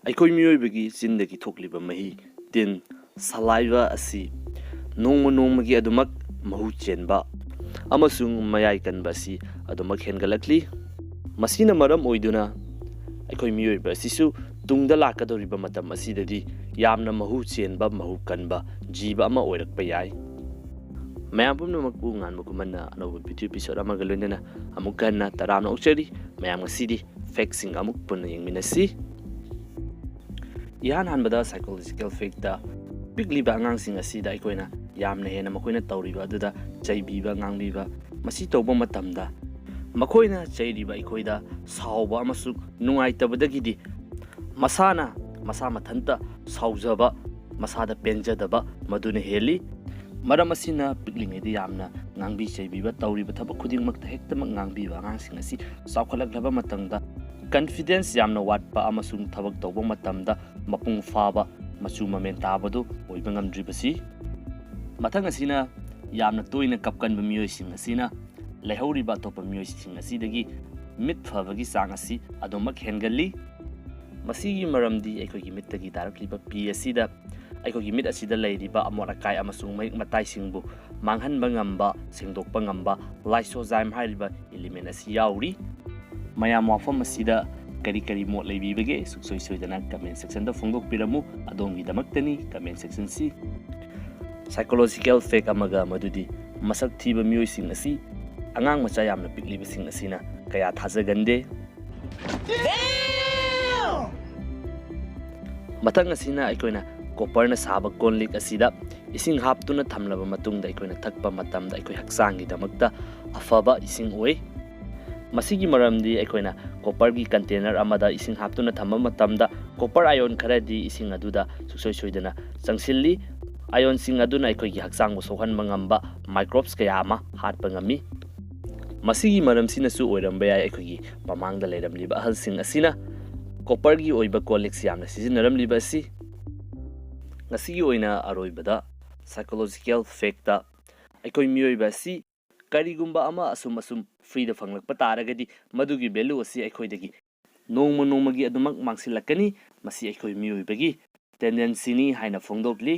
ꯑꯩꯈꯣꯏ ꯃꯤꯑꯣꯏꯕꯒꯤ ꯆꯤꯟꯗꯒꯤ ꯊꯣꯛꯂꯤꯕ ꯃꯍꯤ ꯇꯤꯟ ꯁꯂꯥꯏꯕ ꯑꯁꯤ ꯅꯣꯡꯃ ꯅꯣꯡꯃꯒꯤ ꯑꯗꯨꯃꯛ ꯃꯍꯨ ꯆꯦꯟꯕ ꯑꯃꯁꯨꯡ ꯃꯌꯥꯏ ꯀꯟꯕ ꯑꯁꯤ ꯑꯗꯨꯃꯛ ꯍꯦꯟꯒꯠꯂꯛꯂꯤ ꯃꯁꯤꯅ ꯃꯔꯝ ꯑꯣꯏꯗꯨꯅ ꯑꯩꯈꯣꯏ ꯃꯤꯑꯣꯏꯕ ꯑꯁꯤꯁꯨ ꯇꯨꯡꯗ ꯂꯥꯛꯀꯗꯧꯔꯤꯕ ꯃꯇꯝ ꯑꯁꯤꯗꯗꯤ ꯌꯥꯝꯅ ꯃꯍꯨ ꯆꯦꯟꯕ ꯃꯍꯨ ꯀꯟꯕ ꯖꯤꯕ ꯑꯃ ꯑꯣꯏꯔꯛꯄ ꯌꯥꯏ ꯃꯌꯥꯝ ꯄꯨꯝꯅꯃꯛꯄꯨ ꯉꯥꯟꯕ ꯈꯨꯃꯟꯅ ꯑꯅꯧꯕ ꯚꯤꯗꯤꯑꯣ ꯏꯄꯤꯁꯣꯗ ꯑꯃꯒ ꯂꯣꯏꯅꯅ ꯑꯃꯨꯛ ꯍꯟꯅ ꯇꯔꯥꯝꯅ ꯑꯣꯛꯆꯔꯤ ꯃꯌꯥꯝ ꯉꯁꯤꯗꯤ ꯐꯦꯛꯁꯤꯡ ꯑꯃꯨꯛ ꯄꯨꯟꯅ ꯌꯦꯡꯃꯤꯟꯅꯁꯤ ꯏꯍꯥꯟ ꯍꯥꯟꯕꯗ ꯁꯥꯏꯀꯣꯂꯣꯖꯤꯀꯦꯜ ꯐꯦꯛꯇ ꯄꯤꯛꯂꯤꯕ ꯑꯉꯥꯡꯁꯤꯡ ꯑꯁꯤꯗ ꯑꯩꯈꯣꯏꯅ ꯌꯥꯝꯅ ꯍꯦꯟꯅ ꯃꯈꯣꯏꯅ ꯇꯧꯔꯤꯕ ꯑꯗꯨꯗ ꯆꯩꯕꯤꯕ ꯉꯥꯡꯕꯤꯕ ꯃꯁꯤ ꯇꯧꯕ ꯃꯇꯝꯗ ꯃꯈꯣꯏꯅ ꯆꯩꯔꯤꯕ ꯑꯩꯈꯣꯏꯗ ꯁꯥꯎꯕ ꯑꯃꯁꯨꯡ ꯅꯨꯡꯉꯥꯏꯇꯕꯗꯒꯤꯗꯤ ꯃꯁꯥꯅ ꯃꯁꯥ ꯃꯊꯟꯇ ꯁꯥꯎꯖꯕ ꯃꯁꯥꯗ ꯄꯦꯟꯖꯗꯕ ꯃꯗꯨꯅ ꯍꯦꯜꯂꯤ ꯃꯔꯝ ꯑꯁꯤꯅ ꯄꯤꯛꯂꯤꯉꯩꯗ ꯌꯥꯝꯅ ꯉꯥꯡꯕꯤ ꯆꯩꯕꯤꯕ ꯇꯧꯔꯤꯕ ꯊꯕꯛ ꯈꯨꯗꯤꯡꯃꯛꯇ ꯍꯦꯛꯇꯃꯛ ꯉꯥꯡꯕꯤꯕ ꯑꯉꯥꯡꯁꯤꯡ ꯑꯁꯤ ꯆꯥꯎꯈꯠꯂꯛꯂꯕ ꯃꯇꯝꯗ ꯀꯟꯐꯤꯗꯦꯟꯁ ꯌꯥꯝꯅ ꯋꯥꯠꯄ ꯑꯃꯁꯨꯡ ꯊꯕꯛ ꯇꯧꯕ ꯃꯇꯝꯗ ꯃꯄꯨꯡ ꯐꯥꯕ ꯃꯆꯨ ꯃꯃꯦꯟ ꯇꯥꯕꯗꯨ ꯑꯣꯏꯕ ꯉꯝꯗ꯭ꯔꯤꯕꯁꯤ ꯃꯊꯪ ꯑꯁꯤꯅ ꯌꯥꯝꯅ ꯇꯣꯏꯅ ꯀꯞꯀꯟꯕ ꯃꯤꯑꯣꯏꯁꯤꯡ ꯑꯁꯤꯅ ꯂꯩꯍꯧꯔꯤꯕ ꯑꯇꯣꯞꯄ ꯃꯤꯑꯣꯏꯁꯤꯡ ꯑꯁꯤꯗꯒꯤ ꯃꯤꯠ ꯐꯕꯒꯤ ꯆꯥꯡ ꯑꯁꯤ ꯑꯗꯨꯃꯛ ꯍꯦꯟꯒꯠꯂꯤ ꯃꯁꯤꯒꯤ ꯃꯔꯝꯗꯤ ꯑꯩꯈꯣꯏꯒꯤ ꯃꯤꯠꯇꯒꯤ ꯇꯥꯔꯛꯂꯤꯕ ꯄꯤ ꯑꯁꯤꯗ ꯑꯩꯈꯣꯏꯒꯤ ꯃꯤꯠ ꯑꯁꯤꯗ ꯂꯩꯔꯤꯕ ꯑꯃꯣꯠ ꯑꯀꯥꯏ ꯑꯃꯁꯨꯡ ꯃꯍꯤꯛ ꯃꯇꯥꯏꯁꯤꯡꯕꯨ ꯃꯥꯡꯍꯟꯕ ꯉꯝꯕ ꯁꯦꯡꯗꯣꯛꯄ ꯉꯝꯕ ꯂꯥꯏꯁꯣꯖꯥꯏꯝ ꯍꯥꯏꯔꯤꯕ ꯏꯂꯤꯃꯦꯟ ꯑꯁꯤ ꯌꯥꯎꯔꯤ ꯃꯌꯥꯝ ꯋꯥꯐꯝ ꯑꯁꯤꯗ ꯀꯔꯤ ꯃꯣꯠ ꯂꯩꯕꯤꯕꯒꯦ ꯁꯨꯡꯁꯣꯏ ꯁꯣꯏꯗꯅ ꯀꯃꯦꯟ ꯁꯦꯛꯁꯟꯗ ꯐꯣꯡꯗꯣꯛꯄꯤꯔꯝꯃꯨ ꯑꯗꯣꯝꯒꯤꯗꯃꯛꯇꯅꯤ ꯀꯃꯦꯟ ꯁꯦꯛꯁꯟꯁꯤ ꯁꯥꯏꯀꯣꯂꯣꯖꯤꯀꯦꯜ ꯐꯦꯛ ꯑꯃꯒ ꯃꯗꯨꯗꯤ ꯃꯁꯛ ꯊꯤꯕ ꯃꯤꯑꯣꯏꯁꯤꯡ ꯑꯁꯤ ꯑꯉꯥꯡ ꯃꯆꯥ ꯌꯥꯝꯅ ꯄꯤꯛꯂꯤꯕꯁꯤꯡ ꯑꯁꯤꯅ ꯀꯌా ꯊꯥꯖꯒꯟꯗꯦ ꯃꯊꯪ ꯑꯁꯤꯅ ꯑꯩꯈꯣꯏꯅ ꯀꯣꯄꯔꯅ ꯁꯥꯕ ꯀꯣꯟꯂꯤꯛ ꯑꯁꯤꯗ ꯏꯁꯤꯡ ꯍꯥꯞꯇꯨꯅ ꯊꯝꯂꯕ ꯃꯇꯨꯡꯗ ꯑꯩꯈꯣꯏꯅ ꯊꯛꯄ ꯃꯇꯝꯗ ꯑꯩꯈꯣꯏ ꯍꯛꯆꯥꯡꯒꯤꯗꯃꯛꯇ ꯑꯐꯕ ꯏꯁꯤꯡ ꯑꯣꯏ ꯃꯁꯤꯒꯤ ꯃꯔꯝꯗꯤ ꯑꯩꯈꯣꯏꯅ ꯀꯣꯄꯔꯒꯤ ꯀꯟꯇꯦꯅꯔ ꯑꯃꯗ ꯏꯁꯤꯡ ꯍꯥꯞꯇꯨꯅ ꯊꯝꯕ ꯃꯇꯝꯗ ꯀꯣꯄꯔ ꯑꯥꯌꯣꯟ ꯈꯔꯗꯤ ꯏꯁꯤꯡ ꯑꯗꯨꯗ ꯁꯨꯡꯁꯣꯏ ꯁꯣꯏꯗꯅ ꯆꯪꯁꯤꯜꯂꯤ ꯑꯥꯌꯣꯟꯁꯤꯡ ꯑꯗꯨꯅ ꯑꯩꯈꯣꯏꯒꯤ ꯍꯛꯆꯥꯡꯕꯨ ꯁꯣꯛꯍꯟꯕ ꯉꯝꯕ ꯃꯥꯏꯀ꯭ꯔꯣꯕꯁ ꯀꯌꯥ ꯑꯃ ꯍꯥꯠꯄ ꯉꯝꯃꯤ ꯃꯁꯤꯒꯤ ꯃꯔꯝꯁꯤꯅꯁꯨ ꯑꯣꯏꯔꯝꯕ ꯌꯥꯏ ꯑꯩꯈꯣꯏꯒꯤ ꯃꯃꯥꯡꯗ ꯂꯩꯔꯝꯂꯤꯕ ꯑꯍꯜꯁꯤꯡ ꯑꯁꯤꯅ ꯀꯣꯄꯔꯒꯤ ꯑꯣꯏꯕ ꯀꯣꯜꯂꯤꯛꯁꯤ ꯌꯥꯝꯅ ꯁꯤꯖꯤꯟꯅꯔꯝꯂꯤꯕ ꯑꯁꯤ ꯉꯁꯤꯒꯤ ꯑꯣꯏꯅ ꯑꯔꯣꯏꯕꯗ ꯁꯥꯏꯀꯣꯂꯣꯖꯤꯀꯦꯜ ꯐꯦꯛꯇ ꯑꯩꯈꯣꯏ ꯃꯤꯑꯣꯏꯕ ꯑꯁꯤ ꯀꯔꯤꯒꯨꯝꯕ ꯑꯃ ꯑꯁꯨꯝ ꯐ꯭ꯔꯤꯗ ꯐꯪꯂꯛꯄ ꯇꯥꯔꯒꯗꯤ ꯃꯗꯨꯒꯤ ꯚꯦꯂꯨ ꯑꯁꯤ ꯑꯩꯈꯣꯏꯗꯒꯤ ꯅꯣꯡꯃ ꯅꯣꯡꯃꯒꯤ ꯑꯗꯨꯃꯛ ꯃꯥꯡꯁꯤꯜꯂꯛꯀꯅꯤ ꯃꯁꯤ ꯑꯩꯈꯣꯏ ꯃꯤꯑꯣꯏꯕꯒꯤ ꯇꯦꯟꯗꯦꯟꯁꯤꯅꯤ ꯍꯥꯏꯅ ꯐꯣꯡꯗꯣꯛꯂꯤ